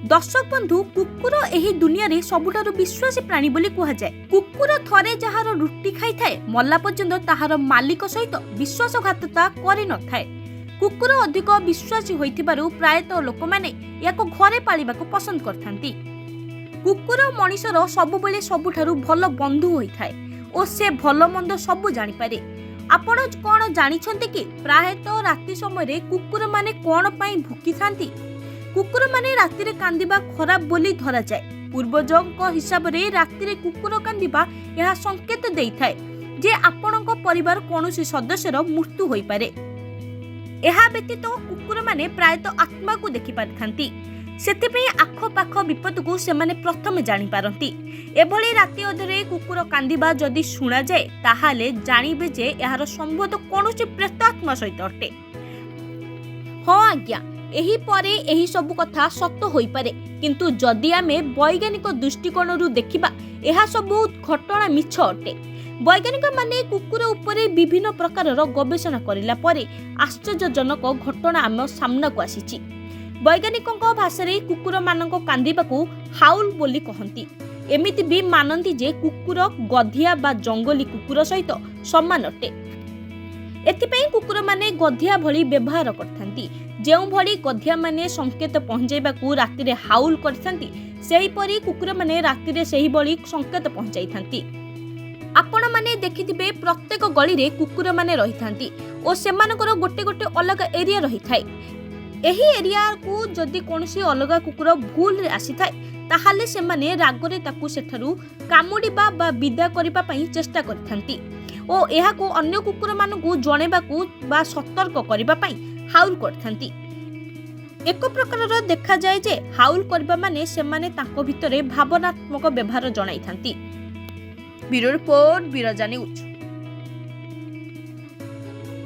दर्शक बंधु कुकुर एही दुनिया रे सबुठारु विश्वासी प्राणी बोली कुहा जाय। कुकुर थरे जहार रुटी खाई थाए मल्ला पर्यंत ताहार मालिक सहित विश्वासघातता करि न थाए। कुकुर अधिक विश्वासी होइथिबारु प्रायतः लोक माने याको घरे पालिबाको पसंद करथांती। कुकुर मनिषर सबुबेले सबुठारु भल बंधु होइथाए ओ से भल मंद सबु जानि पारे। आपण कोन जानिछन्ते कि प्रायतः राति समय कुकुर माने कोन पई भुकी थांती। कुकुर माने राति रे कांदिबा खराब बोली धरा जाए। पूर्वजों हिसाब रे राति रे कुकुर कांदिबा यह संकेत देइथाए जे आपणक परिवार कोनोसी सदस्यर मृत्यु होई पारे। एहा व्यतीत कुकुर माने प्रायतः आत्मा को देखि पारथांती। सेतिपई आख पाख विपद को सेमाने प्रथम जानि पारंती। एभली राति अधरे कुकुर कांदिबा जदि सुना जाए ताहाले जानिबे जे एहार संबंध कोनोसी प्रेतात्मा सहित अटे। हाँ आज्ञा, एही परे एही सब कथा सत्य होई पारे, किंतु जदि आमे वैज्ञानिक दृष्टिकोण रु देखिबा एहा सब घटना मिछ अटे। वैज्ञानिक माने कुकुर उपरे विभिन्न प्रकार गवेषणा करिला परे आश्चर्यजनक घटना आम सामना को आसीची। वैज्ञानिकों भाषा रे कुकुर मानक कांदिबाकू हाउल बोली कहंती। एमिति भी मानंती जे कुकुर गधिया बा जंगली कुकुर सहित समान अटे। एथिपई कुकुर माने गधिया भली व्यवहार करथांती। जेउ भली गधिया माने संकेत पहुंचाइबाकू राति रे हाउल करथांती, सेही परी कुकुर माने राति रे सेही भली संकेत पहुंचाई थांती। आपण माने देखिथिबे प्रत्येक गली रे कुकुर माने रहिथांती ओ सेमानकर गोटे गोटे अलग एरिया रही थाए। एही एरिया को जदि कोनसी अलग कुकुर भूल रे आसी थाए ताहाले सेमाने रागरे ताकू सेठारु कामुडीबा बा विदा करिबा पई चेष्टा करथांती ओ एहा को अन्य कुकुर मानकू जणेबाकू बा सतर्क करिबा पई हाउल करथांती। एक प्रकार देखा जाए जे हाउल करबा माने सेमाने ताको भितरे भावनात्मक व्यवहार जणाई थांती। Bureau report, Birja news.